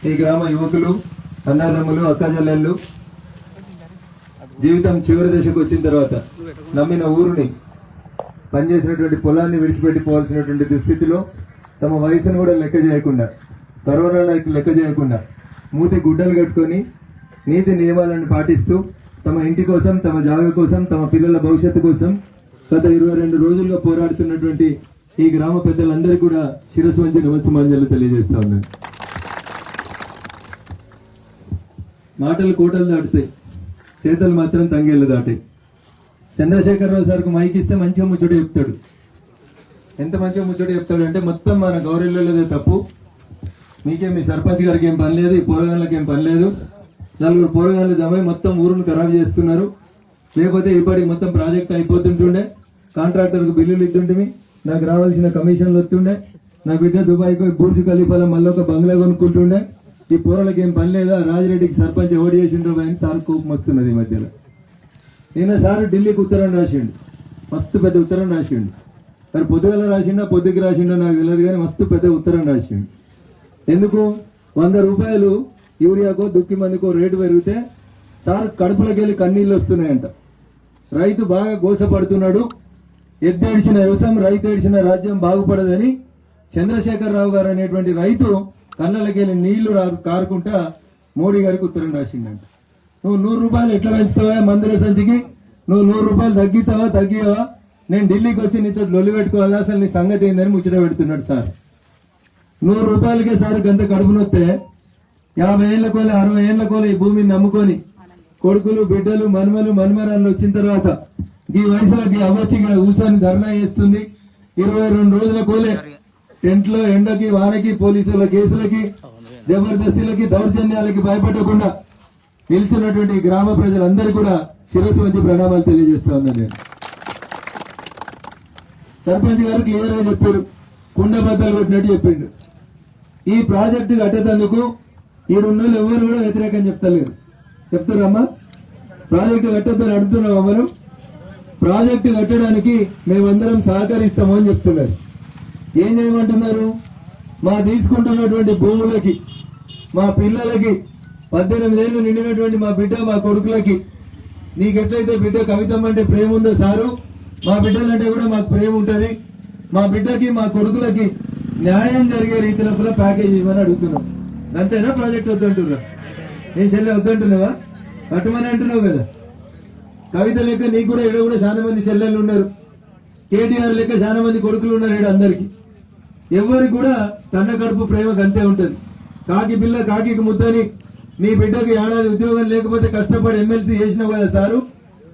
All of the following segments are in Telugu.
ఈ గ్రామ యువకులు, అన్నదమ్ములు, అక్కజల్లెళ్ళు జీవితం చివరి దశకు వచ్చిన తర్వాత నమ్మిన ఊరుని, పనిచేసినటువంటి పొలాన్ని విడిచిపెట్టిపోవాల్సినటువంటి దుస్థితిలో తమ వయసును కూడా లెక్క చేయకుండా, కరోనా లెక్క చేయకుండా మూతి గుడ్డలు కట్టుకొని నీతి నియమాలను పాటిస్తూ తమ ఇంటి కోసం, తమ జాగ కోసం, తమ పిల్లల భవిష్యత్తు కోసం గత 22 రోజులుగా పోరాడుతున్నటువంటి ఈ గ్రామ పెద్దలందరికీ కూడా శిరస్సు వంచి నమస్సుమాంజలు తెలియజేస్తా ఉన్నాను. మాటలు కోటలు దాటుతాయి, చేతలు మాత్రం తంగేళ్ళు దాటాయి. చంద్రశేఖరరావు సార్కు మైక్ ఇస్తే మంచిగా ముచ్చట చెప్తాడు. ఎంత మంచిగా ముచ్చట చెప్తాడు అంటే మొత్తం మన గౌరీలదే తప్పు, మీకేం మీ సర్పంచ్ గారికి ఏం పని లేదు, ఈ పోరగాళ్ళకి ఏం పని లేదు, 4 పోరగాళ్ళు జమై మొత్తం ఊరును ఖరాబ్ చేస్తున్నారు, లేకపోతే ఇప్పటికి మొత్తం ప్రాజెక్ట్ అయిపోతుంటుండే, కాంట్రాక్టర్కు బిల్లులు ఇస్తుంటే నాకు రావాల్సిన కమిషన్లు వస్తుండే, నా బిడ్డ దుబాయ్కి బూర్జు ఖలీఫాలో మళ్ళీ ఒక బంగ్లా కొనుక్కుంటుండే, ఈ పోరలకి ఏం పని లేదా, రాజిరెడ్డికి సర్పంచ్ ఓడి చేసిండ్రు అని సార్ కోపం వస్తున్నది ఈ మధ్యలో. నిన్న సార్ ఢిల్లీకి ఉత్తరం రాసిండు, మస్తు పెద్ద ఉత్తరం రాసిండు. మరి పొద్దుగల రాసిండా పొద్దుకి రాసిండో నాకు తెలియదు, కానీ మస్తు పెద్ద ఉత్తరం రాసిండు. ఎందుకు 100 రూపాయలు యూరియాకో దుక్కి మందుకో రేటు పెరిగితే సార్ కడుపులోకి వెళ్ళి కన్నీళ్ళు వస్తున్నాయంట. రైతు బాగా గోసపడుతున్నాడు, ఎద్దేడిచిన వ్యవసాయం, రైతు ఏడిచిన రాజ్యం బాగుపడదని చంద్రశేఖరరావు గారు అనేటువంటి రైతు కళ్ళకి వెళ్ళి నీళ్లు కారుకుంటా మోడీ గారికి ఉత్తరం రాసిండంట. నువ్వు 100 రూపాయలు ఎట్లా పెంచుతావా మందుల సంచికి, నువ్వు 100 రూపాయలు తగ్గియావా, నేను ఢిల్లీకి వచ్చి నీతో లొల్లి పెట్టుకోవాలా, అసలు నీ సంగతి ఏందని ముచ్చట పెడుతున్నాడు సార్. 100 రూపాయలకే సార్ గంత కడుపునొస్తే 50 ఏళ్ల కోలే 60 ఏళ్ల కోలే ఈ భూమిని నమ్ముకొని కొడుకులు, బిడ్డలు, మన్మరాళ్ళు వచ్చిన తర్వాత ఈ వయసులో అవ్వచ్చి ఇక్కడ ఊసాని ధర్నా చేస్తుంది. 22 రోజుల కోలే టెంట్లో ఎండకి, వానకి, పోలీసుల కేసులకి, జబర్దస్తిలకి, దౌర్జన్యాలకి భయపడకుండా నిలిచినటువంటి గ్రామ ప్రజలందరూ కూడా శిరస్సు వంచి ప్రణామాలు తెలియజేస్తా ఉన్నాను. నేను సర్పంచ్ గారు క్లియర్ గా చెప్పారు, కుండ బద్దలు పెట్టినట్టు చెప్పిండు. ఈ ప్రాజెక్టు కట్టేందుకు ఈడున్న ఎవరు కూడా వ్యతిరేకం చెప్తలేరు. చెప్తారమ్మా, ప్రాజెక్టు కట్టద్దని అడుగుతున్నాం. మనం ప్రాజెక్టు కట్టడానికి మేమందరం సహకరిస్తాము అని చెప్తున్నారు. ఏం చేయమంటున్నారు? మా తీసుకుంటున్నటువంటి భూములకి, మా పిల్లలకి, 18 ఏళ్ళు నిండినటువంటి మా బిడ్డ, మా కొడుకులకి, నీకెట్లయితే బిడ్డ కవితమ్మ అంటే ప్రేమ ఉందో సారు, మా బిడ్డలంటే కూడా మాకు ప్రేమ ఉంటుంది. మా బిడ్డకి, మా కొడుకులకి న్యాయం జరిగే రీతిలో కూడా ప్యాకేజ్ ఇవ్వని అడుగుతున్నాం. అంతేనా? ప్రాజెక్ట్ వద్దంటున్నా? నీ చెల్లె వద్దంటున్నావా? కట్టమని అంటున్నావు కదా. కవిత లెక్క నీకు కూడా ఇక్కడ కూడా చాలా మంది చెల్లెళ్ళు ఉన్నారు, కేటీఆర్ లెక్క చాలా మంది కొడుకులు ఉన్నారు ఇక్కడ. అందరికి ఎవరికి కూడా తన కడుపు ప్రేమకు అంతే ఉంటది. కాకి పిల్ల కాకి ముద్దని, నీ బిడ్డకు ఏడాది ఉద్యోగం లేకపోతే కష్టపడి ఎమ్మెల్సీ చేసినావు కదా సారు.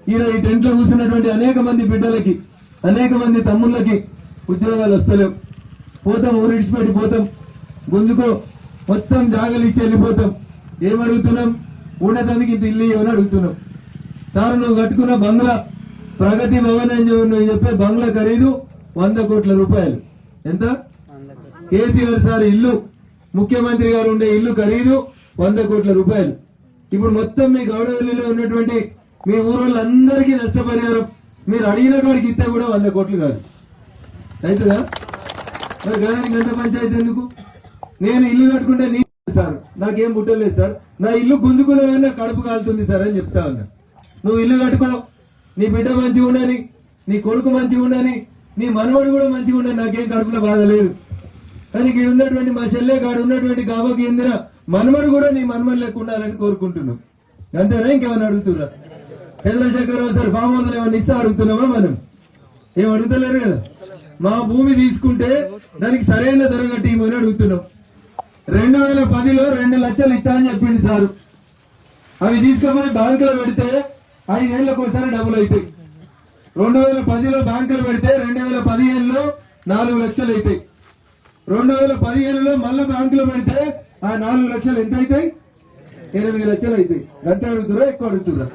ఈయన ఈ టెంట్లో కూర్చున్నటువంటి అనేక మంది బిడ్డలకి, అనేక మంది తమ్ముళ్ళకి ఉద్యోగాలు వస్తలేవు. పోతాం, ఊరు ఇడిచిపెట్టి పోతాం, గుంజుకో మొత్తం జాగలు ఇచ్చి వెళ్ళిపోతాం. ఏమడుగుతున్నాం? ఉండేదానికి ఇంత ఇల్లు ఇవ్వని అడుగుతున్నాం. సార్ నువ్వు కట్టుకున్న బంగ్లా ప్రగతి భవన్ అని నువ్వు చెప్పే బంగ్లా ఖరీదు 100 కోట్ల రూపాయలు. ఎంత? కేసీఆర్ సార్ ఇల్లు, ముఖ్యమంత్రి గారు ఉండే ఇల్లు ఖరీదు 100 కోట్ల రూపాయలు. ఇప్పుడు మొత్తం మీ గౌడవల్లిలో ఉన్నటువంటి మీ ఊరోళ్ళందరికీ నష్టపరిహారం మీరు అడిగిన కాడికి ఇస్తే కూడా 100 కోట్లు కాదు. అవుతుందా? మరి గదానికి ఎంత పంచాయతీ ఎందుకు? నేను ఇల్లు కట్టుకుంటే నీ సార్ నాకేం పుట్టలేదు సార్, నా ఇల్లు గుంజుకునే కడుపు కాలుతుంది సార్ అని చెప్తా ఉన్నా. నువ్వు ఇల్లు కట్టుకో, నీ బిడ్డ మంచిగా ఉండని, నీ కొడుకు మంచిగా ఉండని, నీ మనవడు కూడా మంచిగా ఉండని, నాకేం కడుపులో బాధ లేదు. కానీ ఇక్కడ ఉన్నటువంటి మా చెల్లె కాడు ఉన్నటువంటి గాబకి ఎందిన మనమడు కూడా నీ మనమడు లెక్క ఉండాలని కోరుకుంటున్నావు. అంతేనా? ఇంకేమన్నా అడుగుతున్నా? చంద్రశేఖరరావు సార్ ఫామ్ హౌస్ ఏమన్నా ఇస్తా అడుగుతున్నామా? మనం ఏం అడుగుతలేరు కదా. మా భూమి తీసుకుంటే దానికి సరైన ధర కట్టిమని అడుగుతున్నాం. 2010లో 2 లక్షలు ఇస్తా అని చెప్పింది సారు. అవి తీసుకుపోయి బ్యాంకులో పెడితే 5 ఏళ్ళకు ఒకసారి డబ్బులు అవుతాయి. 2010లో బ్యాంకులో పెడితే 2015లో 4 లక్షలు అవుతాయి. 2015లో మళ్ళీ బ్యాంకులో పెడితే ఆ 4 లక్షలు ఎంత అవుతాయి? 8 లక్షలు అవుతాయి. ఎంత అడుగుతురా? ఎక్కువ అడుగుతురా?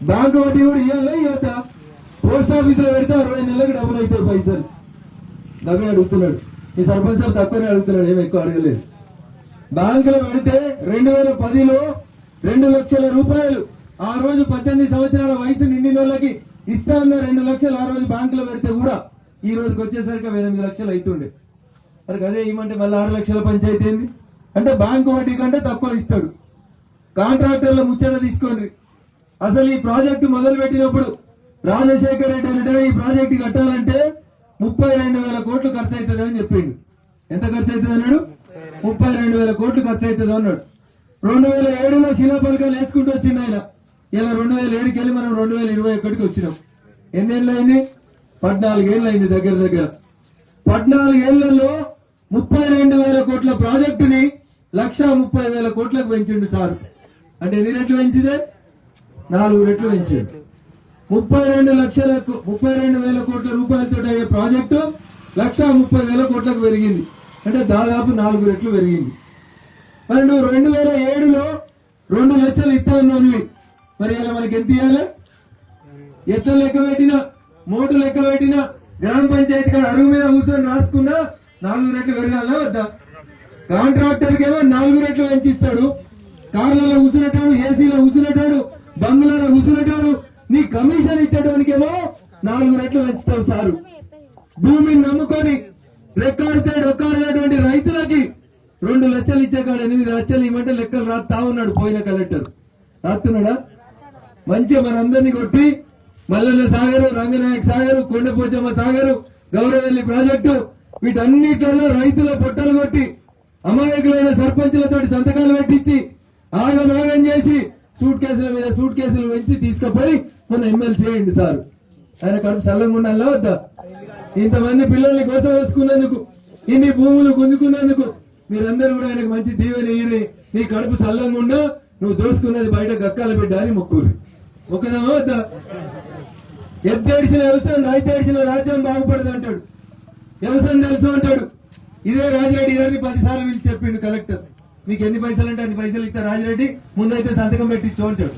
బ్యాంకు వడ్డీ కూడా ఇవ్వాలా ఇవ్వతా? పోస్ట్ ఆఫీస్ లో పెడితే 60 నెలలకు డబ్బులు అవుతాయి పైసలు. దమ్మే అడుగుతున్నాడు. ఈ సర్పంచ్ సార్ తక్కువనే అడుగుతున్నాడు, ఏమి ఎక్కువ అడగలేదు. బ్యాంకులో పెడితే 2010లో 2 లక్షల రూపాయలు ఆ రోజు 18 సంవత్సరాల వయసు నిండిన వాళ్ళకి ఇస్తా ఉన్న 2 లక్షలు ఆ రోజు బ్యాంకులో పెడితే కూడా ఈ రోజుకి వచ్చేసరికి 8 లక్షలు అవుతుండే. మరి అదే ఏమంటే మళ్ళీ 6 లక్షల పంచాయతీ ఏంది? అంటే బ్యాంకు వడ్డీ కంటే తక్కువ ఇస్తాడు. కాంట్రాక్టర్ల ముచ్చట తీసుకోండి. అసలు ఈ ప్రాజెక్టు మొదలు పెట్టినప్పుడు రాజశేఖర రెడ్డి అంటే ఈ ప్రాజెక్టు కట్టాలంటే 32,000 కోట్లు ఖర్చు అవుతుంది అని చెప్పిండు. ఎంత ఖర్చు అవుతుంది అన్నాడు? 32,000 కోట్లు ఖర్చు అవుతుంది అన్నాడు. 2007లో శిలాఫలకాలు వేసుకుంటూ వచ్చింది ఆయన. ఇలా 2007కి వెళ్ళి మనం 2021కి వచ్చినాం. ఎన్నేళ్ళు అయింది? 14 ఏళ్ళు అయింది. దగ్గర 14 ఏళ్లలో 32,000 కోట్ల ప్రాజెక్టుని 1,30,000 కోట్లకు పెంచిండు సార్. అంటే ఎన్ని రెట్లు పెంచిదే? 4 రెట్లు పెంచిండు. 32,000 కోట్ల రూపాయలతో అయ్యే ప్రాజెక్టు 1,30,000 కోట్లకు పెరిగింది. అంటే దాదాపు 4 రెట్లు పెరిగింది. మరి నువ్వు 2007లో 2 లక్షలు ఇస్తాను. మరి ఇలా మనకి ఎంత ఇవ్వాలి? ఎట్లా లెక్క పెట్టినా, మోటు లెక్క పెట్టినా, గ్రామ పంచాయతీ కాడ అరువు మీద కూర్చొని రాసుకున్నా 4 రెట్లు పెరగాలనా వద్దా? కాంట్రాక్టర్కి ఏమో 4 రెట్లు పెంచిస్తాడు. కార్లలో కూర్చున్నటాడు, ఏసీలో కూర్చున్నటాడు, బంగ్లాలో కూర్చున్నటాడు. నీ కమిషన్ ఇచ్చేటానికేమో 4 రెట్లు పెంచుతావు సారు. భూమిని నమ్ముకొని రెక్కాడితే డొక్కాడినటువంటి రైతులకి 2 లక్షలు ఇచ్చే కాడ 8 లక్షలు ఇవ్వమంటే లెక్కలు రాస్తా ఉన్నాడు పోయిన కలెక్టర్. రాస్తున్నాడా? మంచిగా మనందరినీ కొట్టి మల్లన్న సాగరు, రంగనాయక సాగరు, కొండపోచమ్మ సాగరు, గౌరవెల్లి ప్రాజెక్టు వీటన్నిటిలో రైతుల పొట్టలు కొట్టి అమాయకులైన సర్పంచులతో సంతకాలు పెట్టించి ఆగమాగం చేసి సూట్ కేసుల మీద సూట్ కేసులు పెంచి తీసుకుపోయి మన ఎమ్మెల్సీ అయ్యింది సార్. ఆయన కడుపు చల్లంగా ఉండాలా వద్దా? ఇంతమంది పిల్లల్ని కోసం వేసుకున్నందుకు, ఇన్ని భూములు గుంజుకున్నందుకు మీరందరూ కూడా ఆయనకు మంచి దీవెని ఇయ్యి. నీ కడుపు చల్లంగా ఉండా, నువ్వు దోసుకున్నది బయట గక్కాల బిడ్డ అని మొక్కురు. మొక్కదామా వద్దా? ఎద్దేడిచిన వ్యవసాయం, రైతు ఏడిచిన రాజ్యం బాగుపడదు అంటాడు. వ్యవసాయం తెలుసు అంటాడు. ఇదే రాజిరెడ్డి గారిని 10 సార్లు పిలిచి చెప్పిండు కలెక్టర్. మీకు ఎన్ని పైసలు అంటే అన్ని పైసలు ఇస్తా రాజిరెడ్డి, ముందైతే సంతకం పెట్టించు అంటాడు.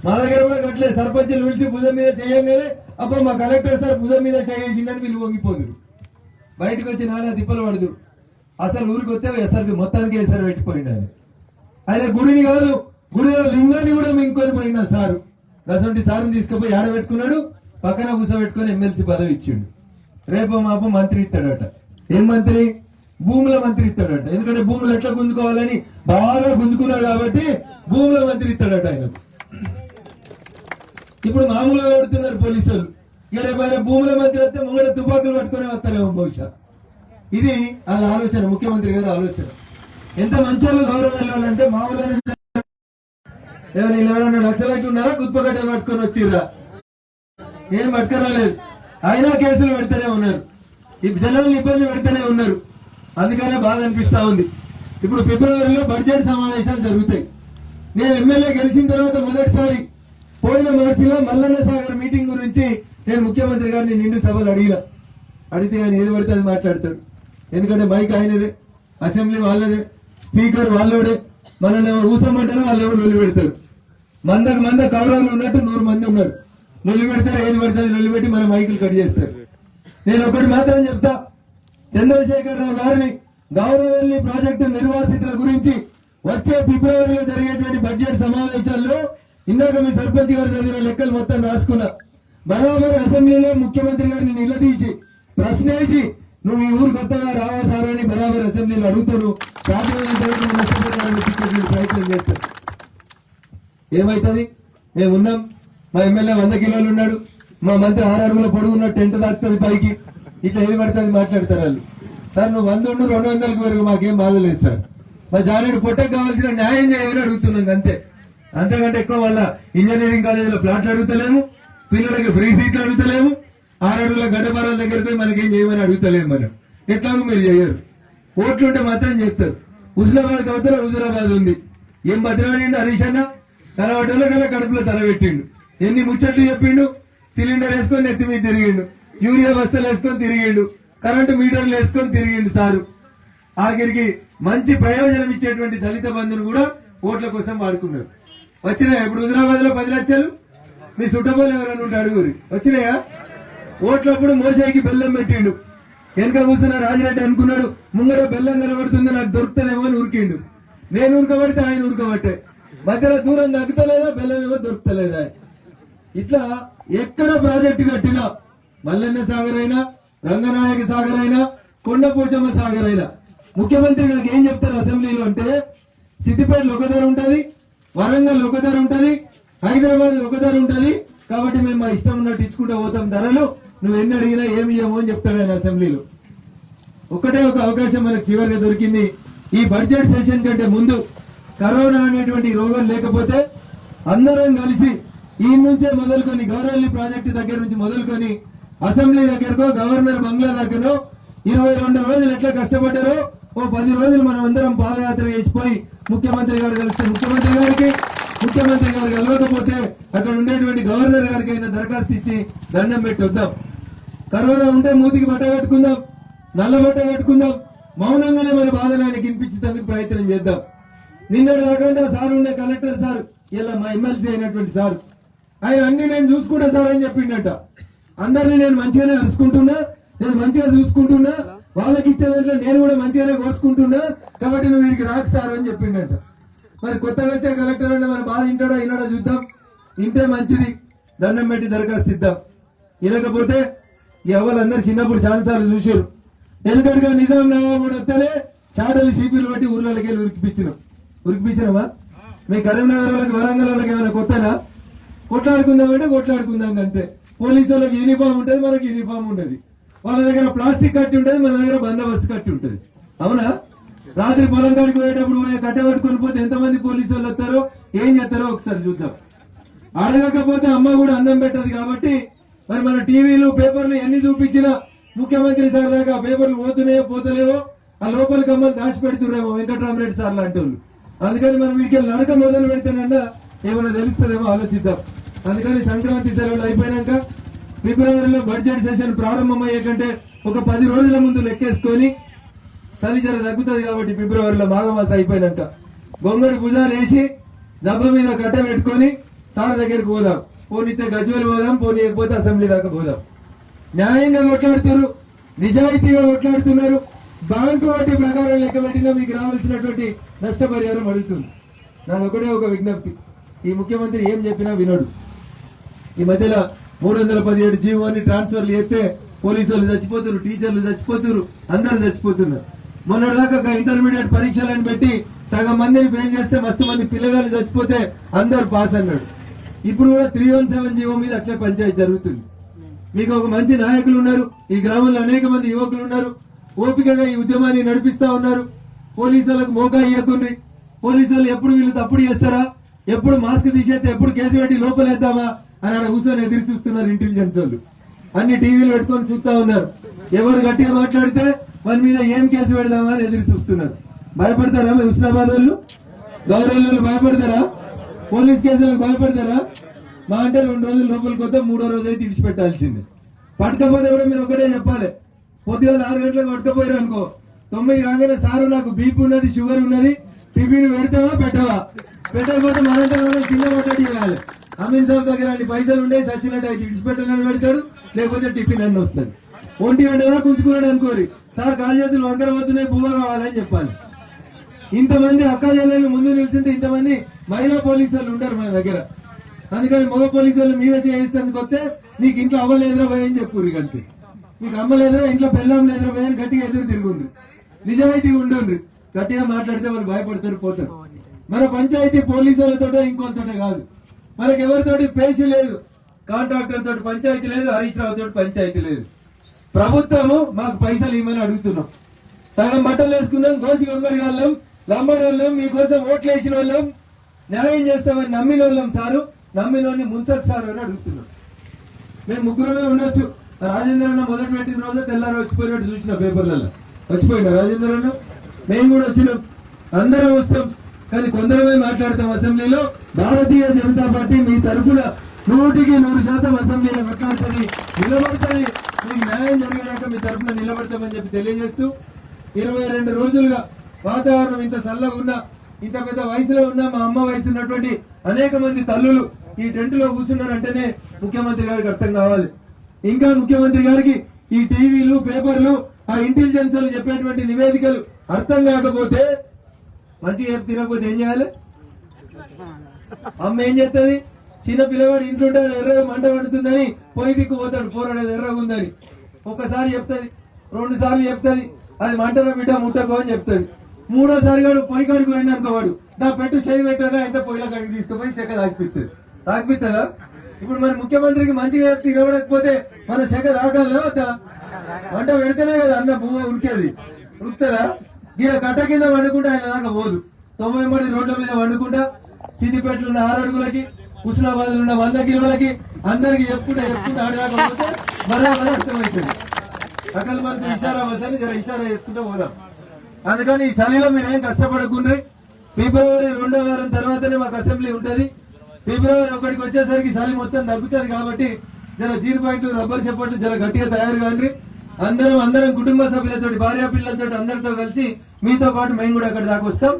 మా దగ్గర కూడా కట్టలే. సర్పంచులు పిలిచి భుజం మీద చేయంగానే అబ్బా మా కలెక్టర్ సార్ భుజం మీద చేసిండని వీళ్ళు వంగిపోదురు. బయటకు వచ్చి నానా తిప్పలు పడదురు. అసలు ఊరికి వస్తే ఎసరికి మొత్తానికి ఎసరు పెట్టిపోయిండు ఆయన. ఆయన గుడిని కాదు, గుడిలో లింగాన్ని కూడా మింకొని పోయినా సారు. అసలు సార్ని తీసుకుపోయి ఆడబెట్టుకున్నాడు, పక్కన కూర్చోబెట్టుకుని ఎమ్మెల్సీ పదవి ఇచ్చిండు. రేపు మాప మంత్రి ఇస్తాడట. ఏం మంత్రి? భూముల మంత్రి ఇస్తాడట. ఎందుకంటే భూములు ఎట్లా గుంజుకోవాలని బాగా గుంజుకున్నాడు కాబట్టి భూముల మంత్రి ఇస్తాడట ఆయనకు. ఇప్పుడు మామూలుగా పెడుతున్నారు పోలీసులు. ఇక రేపు ఆయన భూముల మంత్రి వస్తే ముంగడ తుపాకులు పట్టుకునే వస్తారేమో బహుశా. ఇది వాళ్ళ ఆలోచన, ముఖ్యమంత్రి గారి ఆలోచన. ఎంత మంచోళ్ళు గౌరవాలు అంటే మామూలు ఎవరైనా నక్సలైట్ ఉన్నారా? గుత్పగడ్డలు పట్టుకొని వచ్చిర్రా? ఏం పట్టుకురాలేదు. అయినా కేసులు పెడితేనే ఉన్నారు. ఈ జనాలను ఇబ్బంది పెడితేనే ఉన్నారు. అందుకనే బాధ అనిపిస్తా ఉంది. ఇప్పుడు ఫిబ్రవరిలో బడ్జెట్ సమావేశాలు జరుగుతాయి. నేను ఎమ్మెల్యే గెలిచిన తర్వాత మొదటిసారి పోయిన మార్చిలో మల్లన్న సాగర్ మీటింగ్ గురించి నేను ముఖ్యమంత్రి గారిని నిండు సభలు అడిగితే ఆయన ఏది పడితే అది మాట్లాడతాడు. ఎందుకంటే మైక్ ఆయనదే, అసెంబ్లీ వాళ్ళదే, స్పీకర్ వాళ్ళోడే. మనల్ని ఊసమంటారు, వాళ్ళు ఎవరు నొల్లి పెడతారు. మంద కౌరవులు ఉన్నట్టు 100 మంది ఉన్నారు. నొల్లి పెడతారు, ఏది పడుతుంది నొల్లి పెట్టి మన మైకులు కట్ చేస్తారు. నేను ఒకటి మాత్రం చెప్తా, చంద్రశేఖరరావు గారిని గౌరవెల్లి ప్రాజెక్టు నిర్వాసితుల గురించి వచ్చే ఫిబ్రవరిలో జరిగేటువంటి బడ్జెట్ సమావేశాల్లో ఇందాక మీ సర్పంచ్ గారు చదివిన లెక్కలు మొత్తం రాసుకున్నా. బరాబర్ అసెంబ్లీలో ముఖ్యమంత్రి గారిని నిలదీసి ప్రశ్నేసి నువ్వు ఈ ఊరు కొత్తగా రావా సార్ అని బరాబర్ అసెంబ్లీలో అడుగుతారు. ప్రయత్నం చేస్తారు. ఏమైతుంది? మేము ఉన్నాం. మా ఎమ్మెల్యే 100 కిలోలు ఉన్నాడు. మా మంత్రి 6 అడుగుల పొడుగు ఉన్న టెంట్ తాకుతుంది పైకి. ఇట్లా ఏది పడుతుంది మాట్లాడతారు వాళ్ళు. సార్ నువ్వు 100 ఉండు, 200కి వరకు మాకేం బాధ లేదు సార్. మా జానేడు పొట్టకు కావాల్సిన న్యాయం చేయమని అడుగుతున్నాం అంతే. అంతకంటే ఎక్కువ వాళ్ళ ఇంజనీరింగ్ కాలేజీలో ప్లాట్లు అడుగుతలేము, పిల్లలకి ఫ్రీ సీట్లు అడుగుతలేము, 6 అడుగుల గడ్డపారాల దగ్గరికి పోయి మనకేం చేయమని అడుగుతలేము. మనం ఎట్లాగో మీరు చేయరు. ఓట్లుంటే మాత్రం చేస్తారు. హుజరాబాద్ అవతల హుజరాబాద్ ఉంది. ఏం బతిరాడిండు హరీష్ అన్న? కలవటంలో కల్లా కడుపులో తల పెట్టిండు. ఎన్ని ముచ్చట్లు చెప్పిండు. సిలిండర్ వేసుకొని నెత్తి మీద తిరిగిండు, యూరియా బస్తలు వేసుకొని తిరిగిండు, కరెంటు మీటర్లు వేసుకొని తిరిగిండు సారు. ఆఖరికి మంచి ప్రయోజనం ఇచ్చేటువంటి దళిత బంధువులు కూడా ఓట్ల కోసం వాడుకున్నారు. వచ్చినాయా? ఇప్పుడు హుజరాబాద్ లో 10 లక్షలు మీ చుట్టపోలు ఎవరైనా ఉంటే అడుగురి. వచ్చినాయా? ఓట్లప్పుడు మోసాయికి బెల్లం పెట్టిండు. వెనక కూర్చున్న రాజిరెడ్డి అనుకున్నాడు ముంగడ బెల్లం కనబడుతుంది నాకు దొరుకుతుందేమో అని ఉరికిండు. నేను ఉరకబడితే ఆయన ఉరకబట్టే. మధ్యలో దూరం తగ్గుతలేదా, బెల్లం ఏమో దొరుకుతలేదా. ఇట్లా ఎక్కడ ప్రాజెక్టు కట్టినా, మల్లన్న సాగర్ అయినా, రంగనాయక సాగర్ అయినా, కొండపోచమ్మ సాగర్ అయినా ముఖ్యమంత్రి నాకు ఏం చెప్తారు అసెంబ్లీలో అంటే, సిద్దిపేటలో ఒక ధర ఉంటుంది, వరంగల్ ఒక ధర ఉంటుంది, హైదరాబాద్ ఒక ధర ఉంటుంది, కాబట్టి మేము మా ఇష్టం ఉన్నట్టు ఇచ్చుకుంటూ పోతాం ధరలు, నువ్వు ఎన్ని అడిగినా ఏమి ఇయ్యము అని చెప్తాడు ఆయన అసెంబ్లీలో. ఒకటే ఒక అవకాశం మనకు చివరిగా దొరికింది. ఈ బడ్జెట్ సెషన్ కంటే ముందు కరోనా అనేటువంటి రోగం లేకపోతే అందరం కలిసి ఈ నుంచే మొదలుకొని గౌరవల్లి ప్రాజెక్టు దగ్గర నుంచి మొదలుకొని అసెంబ్లీ దగ్గరకో గవర్నర్ బంగ్లా దగ్గరో 22 రోజులు ఎట్లా కష్టపడ్డారో ఓ 10 రోజులు మనం అందరం పాదయాత్ర చేసిపోయి ముఖ్యమంత్రి గారు కలిస్తే ముఖ్యమంత్రి గారు కలవకపోతే అక్కడ ఉండేటువంటి గవర్నర్ గారికి అయినా దరఖాస్తు ఇచ్చి దండం పెట్టి వద్దాం. కరోనా ఉంటే మూతికి బట్ట కట్టుకుందాం, నల్ల బట్ట కట్టుకుందాం, మౌనంగానే మన బాధను ఆయనకి వినిపించేందుకు ప్రయత్నం చేద్దాం. నిన్నటి కాకుండా సార్ ఉండే కలెక్టర్ సార్, ఇలా మా ఎమ్మెల్సీ అయినటువంటి సార్, ఆయన అన్ని నేను చూసుకుంటా సార్ అని చెప్పిండట. అందరినీ నేను మంచిగానే అరుచుకుంటున్నా, నేను మంచిగా చూసుకుంటున్నా, వాళ్ళకి ఇచ్చేదాంట్లో నేను కూడా మంచిగానే కోసుకుంటున్నా, కాబట్టి నువ్వు వీరికి రాకు సార్ అని చెప్పిండట. మరి కొత్తగా వచ్చే కలెక్టర్ అంటే మన బాధ ఇంటాడో ఈనాడో చూద్దాం. ఇంటే మంచిది, దండం పెట్టి దరఖాస్తు ఇద్దాం. ఇనకపోతే ఎవరందరూ చిన్నప్పుడు చాలాసార్లు చూసారు. వెనుకడుగా నిజాం నవాబుడు వస్తేనే చాటలు షీపీలు బట్టి ఊర్లకి వెళ్ళి ఉరికిపించినామా? మీ కరీంనగర్ వాళ్ళకి వరంగల్ వాళ్ళకి ఏమైనా కొత్తనా? కొట్లాడుకుందామంటే కొట్లాడుకుందాం అంతే. పోలీసు వాళ్ళకి యూనిఫామ్ ఉంటుంది, మనకి యూనిఫామ్ ఉండదు. వాళ్ళ దగ్గర ప్లాస్టిక్ కట్టి ఉంటుంది, మన దగ్గర బందోబస్తు కట్టి ఉంటుంది. అవునా? రాత్రి పొలం కాడికి పోయేటప్పుడు కట్టె పట్టుకొని పోతే ఎంతమంది పోలీసు వాళ్ళు వస్తారో ఏం చేస్తారో ఒకసారి చూద్దాం. అడగకపోతే అమ్మ కూడా అన్నం పెట్టదు. కాబట్టి మరి మన టీవీలు పేపర్లు ఎన్ని చూపించినా ముఖ్యమంత్రి సార్ దాకా పేపర్లు పోతలేవో ఆ లోపల కమ్మలు దాచి పెడుతుర్రేమో వెంకటరామరెడ్డి సార్ లాంటి వాళ్ళు. అందుకని మనం వీటికి నడక మొదలు పెడితేనన్నా ఏమైనా తెలుస్తుందేమో ఆలోచిద్దాం. అందుకని సంక్రాంతి సెలవులు అయిపోయినాక ఫిబ్రవరిలో బడ్జెట్ సెషన్ ప్రారంభమయ్యే కంటే ఒక 10 రోజుల ముందు లెక్కేసుకొని చలి జర తగ్గుతుంది కాబట్టి ఫిబ్రవరిలో మాఘమాసం అయిపోయినాక గొంగడి భుజాలు వేసి జబ్బ మీద కట్ట పెట్టుకొని సార్ దగ్గరికి పోదాం. పోనీతే గజ్వేల్ పోదాం, పోనీయకపోతే అసెంబ్లీ దాకా పోదాం. న్యాయంగా కొట్లాడుతున్నారు, నిజాయితీగా కొట్లాడుతున్నారు. బ్యాంకు వడ్డీ ప్రకారం లెక్క పెట్టినా మీకు రావాల్సినటువంటి నష్టపరిహారం అడుగుతుంది. నాది ఒకటే ఒక విజ్ఞప్తి, ఈ ముఖ్యమంత్రి ఏం చెప్పినా వినడు. ఈ మధ్యలో 317 జీవోని ట్రాన్స్ఫర్లు చేస్తే పోలీసు వాళ్ళు చచ్చిపోతున్నారు, టీచర్లు చచ్చిపోతున్నారు, అందరు చచ్చిపోతున్నారు. మొన్నటిదాకా ఇంటర్మీడియట్ పరీక్షలను పెట్టి సగం మందిని ఫెయిల్ చేస్తే మస్తు మంది పిల్లగాళ్ళు చచ్చిపోతే అందరు పాస్ అన్నాడు. ఇప్పుడు కూడా 317 జీవో మీద అట్లే పంచాయతీ జరుగుతుంది. మీకు ఒక మంచి నాయకులు ఉన్నారు, ఈ గ్రామంలో అనేక మంది యువకులు ఉన్నారు, ఓపికగా ఈ ఉద్యమాన్ని నడిపిస్తా ఉన్నారు. పోలీసు వాళ్ళకు మోకా ఇయ్యకుండ్రి. పోలీసు వాళ్ళు ఎప్పుడు వీళ్ళు తప్పుడు చేస్తారా, ఎప్పుడు మాస్క్ తీసేస్తే ఎప్పుడు కేసు పెట్టి లోపలేద్దామా అని ఆడ కూర్చొని ఎదురు చూస్తున్నారు ఇంటెలిజెన్స్ వాళ్ళు. అన్ని టీవీలు పెట్టుకొని చూస్తా ఉన్నారు. ఎవరు గట్టిగా మాట్లాడితే మన మీద ఏం కేసు పెడదామా అని ఎదురు చూస్తున్నారు. భయపడతారా హుస్నాబాద్ వాళ్ళు, గౌరవ వాళ్ళు భయపడతారా? పోలీస్ కేసులకు భయపడతారా? మా అంటే 2 రోజులు లోపలికి వద్దా, 3వ రోజు అయితే ఇడిచిపెట్టాల్సిందే. పట్టకపోతే కూడా మీరు ఒకటే చెప్పాలి. పొద్దుగా 4 గంటలకు పట్టుకపోయారు అనుకో, 9 కాగానే సారు నాకు బీపీ ఉన్నది, షుగర్ ఉన్నది, టిఫిన్ పెడతావా పెట్టవా? పెట్టకపోతే మనంతా కింద పట్టడి చేయాలి. అమీన్ సాబ్ దగ్గర అన్ని పైసలు ఉండే సచ్చినట్టు అయితే ఇడిచిపెట్టాలని పెడతాడు, లేకపోతే టిఫిన్ అన్నీ వస్తుంది. 1 గంట దాకా ఉంచుకున్నాడు అనుకోరి, సార్ కాలు చేతులు వంకర వద్దునే బువ్వ కావాలని చెప్పాలి. ఇంతమంది అక్క చెల్లెళ్ళు ముందు నిల్చుంటే ఇంతమంది మహిళా పోలీసు వాళ్ళు ఉంటారు మన దగ్గర. అందుకని మగ పోలీసు వాళ్ళు మీద చేయిస్తేందుకు వస్తే నీకు ఇంట్లో అవ్వలేదురా భయ అని చెప్పుర్రు. అంతే, మీకు అమ్మలేదురా, ఇంట్లో బెల్లం లేదురా భయ అని గట్టిగా ఎదురు తిరుగుండ్రు. నిజాయితీ ఉండుండ్రు. గట్టిగా మాట్లాడితే వాళ్ళు భయపడతారు, పోతారు. మన పంచాయతీ పోలీసు వాళ్ళతోటో ఇంకోళ్ళతోటే కాదు, మనకి ఎవరితోటి పేషి లేదు. కాంట్రాక్టర్ తోటి పంచాయతీ లేదు, హరీష్ రావు తోటి పంచాయతీ లేదు. ప్రభుత్వము మాకు పైసలు ఇవ్వమని అడుగుతున్నాం. సగం బట్టలు వేసుకున్నాం, గోసి గొంగడి వాళ్ళం, లంబడి వాళ్ళం, మీకోసం ఓట్లు వేసిన వాళ్ళం, న్యాయం చేస్తామని నమ్మిన వాళ్ళం సారు, నమ్మిన వాళ్ళని ముంచకు సారు అని అడుగుతున్నాం. మేము ముగ్గురమే ఉండొచ్చు. రాజేంద్ర అన్న మొదటి పెట్టిన రోజు తెల్లారి వచ్చిపోయినట్టు చూసిన పేపర్లలో. వచ్చిపోయినా రాజేంద్ర అన్న? మేము కూడా వచ్చినాం, అందరం వస్తాం. కానీ కొందరమే మాట్లాడతాం అసెంబ్లీలో. భారతీయ జనతా పార్టీ మీ తరఫున 100% అసెంబ్లీలో మాట్లాడుతుంది, నిలబడుతుంది. మీకు న్యాయం జరిగేదాకా మీ తరఫున నిలబడతామని చెప్పి తెలియజేస్తూ, 22 రోజులుగా వాతావరణం ఇంత చల్లగా ఉన్నా, ఇంత పెద్ద వయసులో ఉన్నా, మా అమ్మ వయసు ఉన్నటువంటి అనేక మంది తల్లులు ఈ టెంట్ లో కూర్చున్నారంటేనే ముఖ్యమంత్రి గారికి అర్థం కావాలి. ఇంకా ముఖ్యమంత్రి గారికి ఈ టీవీలు, పేపర్లు, ఆ ఇంటెలిజెన్స్ వాళ్ళు చెప్పేటువంటి నివేదికలు అర్థం కాకపోతే, మంచిగా తినకపోతే ఏం చేయాలి? అమ్మ ఏం చేస్తుంది? చిన్న పిల్లవాడు ఇంట్లో ఎర్రగా మంట పడుతుందని పొయ్యి దిక్కు పోతాడు, పోరాడేది ఎర్రగా ఉందని. ఒక్కసారి చెప్తుంది, 2 సార్లు చెప్తుంది, అది మంటలో బిడ్డ ముట్టకో అని చెప్తుంది. మూడోసారి గాడు పొయ్యి కాడికి పోయింది అనుకోవాడు, నా పెట్టు చేయి పెట్టారా అయితే పొయ్యిల కాడికి తీసుకుపోయి చెక్క తాకిపిస్తుందా? ఇప్పుడు మరి ముఖ్యమంత్రికి మంచిగా తిరగకపోతే మన చెక్క తాకాలి వద్దా? వంట పెడితేనే కదా అన్న పువ్వు ఉరుకుతుందా? ఈడ కట్ట కింద వండుకుంటే ఆయన దాకా పోదు. 90 రోడ్ల మీద వండుకుంటా సిద్దిపేటలో ఉన్న 6 అడుగులకి, హుస్నాబాద్ ఉన్న 100 కిలోలకి అందరికి చెప్పుకుంటే ఆడదాకా పోతే బరాబర్ అర్థమవుతుంది. అక్కడ మనకు ఇషారా బస్సని జర ఇషారా చేసుకుంటూ పోదాం. అందుకని ఈ చలిలో మీరేం కష్టపడకుండా ఫిబ్రవరి 2వ వారం తర్వాతనే మాకు అసెంబ్లీ ఉంటుంది. ఫిబ్రవరి 1కి వచ్చేసరికి చలి మొత్తం తగ్గుతుంది. కాబట్టి జర 0 పాయింట్లు రబ్బర్ చెప్పట్లు జర గట్టిగా తయారు కానీ అందరం కుటుంబ సభ్యులతో భార్యా పిల్లలతో అందరితో కలిసి మీతో పాటు మేము కూడా అక్కడ దాకా వస్తాం.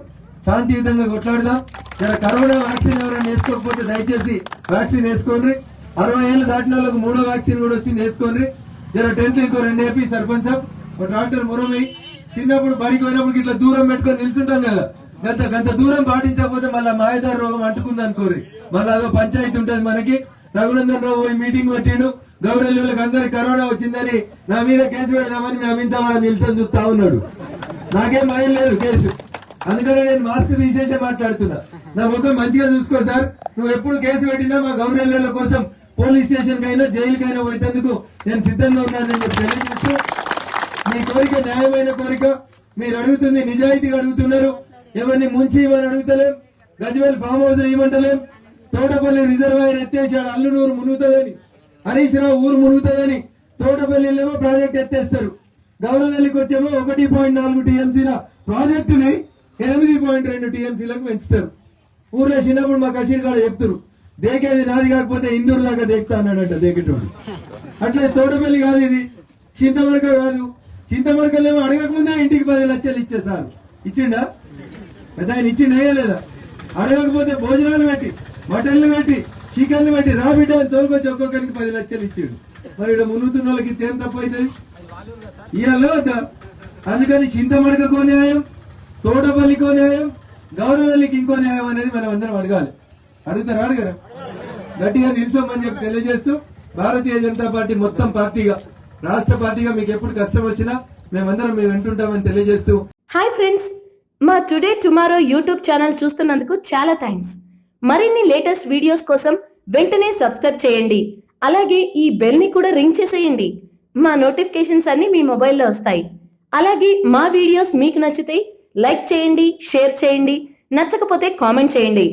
శాంతియుతంగా కొట్లాడదాం. జర కరోనా వ్యాక్సిన్ ఎవరైనా వేసుకోకపోతే దయచేసి వ్యాక్సిన్ వేసుకోండి. 60 ఏళ్ళు దాటిన వాళ్ళకు 3వ వ్యాక్సిన్ కూడా వచ్చింది, వేసుకోండి. జర టెంట్లు ఇంకో 2 ఏపీ సర్పంచ్ ఒక ట్రాక్టర్ మురమి చిన్నప్పుడు బడికి పోయినప్పుడు ఇట్లా దూరం పెట్టుకొని నిల్చుంటాం కదా, గంత దూరం పాటించకపోతే మళ్ళీ మాయదారు రోగం అంటుకుంది అనుకోరి, మళ్ళీ అదో పంచాయతీ ఉంటుంది మనకి. రఘునందన్ రావు పోయి మీటింగ్ పెట్టిండు, గౌరవులకు అందరికి కరోనా వచ్చిందని నా మీద కేసు పెడదామని మేము అమించామని నిల్చొని చూస్తా ఉన్నాడు. నాకేం భయం లేదు కేసు, అందుకనే నేను మాస్క్ తీసేసే మాట్లాడుతున్నా. నా ముఖం మంచిగా చూసుకో సార్, నువ్వు ఎప్పుడు కేసు పెట్టినా మా గౌరవుల కోసం పోలీస్ స్టేషన్ కైనా జైలుకైనా పోయేందుకు నేను సిద్ధంగా ఉన్నానని చెప్పి తెలియజేస్తూ, మీ కోరిక న్యాయమైన కోరిక, మీరు అడుగుతుంది నిజాయితీగా అడుగుతున్నారు. ఎవరిని ముంచి ఇవ్వని అడుగుతలేం, గజ్వేల్ ఫామ్ హౌస్ ఇవ్వమంటలేం. తోటపల్లి రిజర్వాయర్ ఎత్తేసాడు, అల్లునూరు మునుగుతుందని, హరీష్ రావు ఊరు మునుగుతుందని తోటపల్లిలో ప్రాజెక్ట్ ఎత్తేస్తారు. గౌరవెల్లికి వచ్చేమో 1.4 టీఎంసీల ప్రాజెక్టుని 8.2 టీఎంసీలకు పెంచుతారు. ఊర్లో చిన్నప్పుడు మా కసీర్ కాడ చెప్తారు, దేకేది నాది కాకపోతే ఇందూరు దాకా దేకుతా అన్నాడంట దేకేటోడు. అట్లా తోటపల్లి కాదు ఇది, చింతమడక కాదు. చింతమడకలేమో అడగకముందే ఇంటికి 10 లక్షలు ఇచ్చే సార్ ఇచ్చిండా? పెద్ద ఆయన ఇచ్చిండా లేదా? అడగకపోతే భోజనాలు పెట్టి, మటన్లు పెట్టి, చికెన్లు పెట్టి రాబిడ్డ అని తోలుకొచ్చి ఒక్కొక్కరికి 10 లక్షలు ఇచ్చాడు. మరి ఇక్కడ మునుగుతున్న వాళ్ళకి ఏం తప్పు అవుతుంది ఇవాళ వద్దా? అందుకని చింతమడకకో న్యాయం, తోటపల్లికో న్యాయం, గౌరవల్లికి ఇంకో న్యాయం అనేది మనం అందరం అడగాలి. అడుగుతారా? అడగరా? గట్టిగా నిల్చోమని చెప్పి తెలియజేస్తూ, భారతీయ జనతా పార్టీ మొత్తం పార్టీగా, రాష్ట్ర పార్టీగా మీకు ఎప్పుడు కష్టం వచ్చినా మేమందరం మేము వింటుంటామని తెలియజేస్తూ. హాయ్ ఫ్రెండ్స్, మా టుడే టుమారో యూట్యూబ్ ఛానల్ చూస్తున్నందుకు చాలా థ్యాంక్స్. మరిన్ని లేటెస్ట్ వీడియోస్ కోసం వెంటనే సబ్స్క్రైబ్ చేయండి. అలాగే ఈ బెల్ ని కూడా రింగ్ చేసేయండి. మా నోటిఫికేషన్స్ అన్ని మీ మొబైల్లో వస్తాయి. అలాగే మా వీడియోస్ మీకు నచ్చితే లైక్ చేయండి, షేర్ చేయండి, నచ్చకపోతే కామెంట్ చేయండి.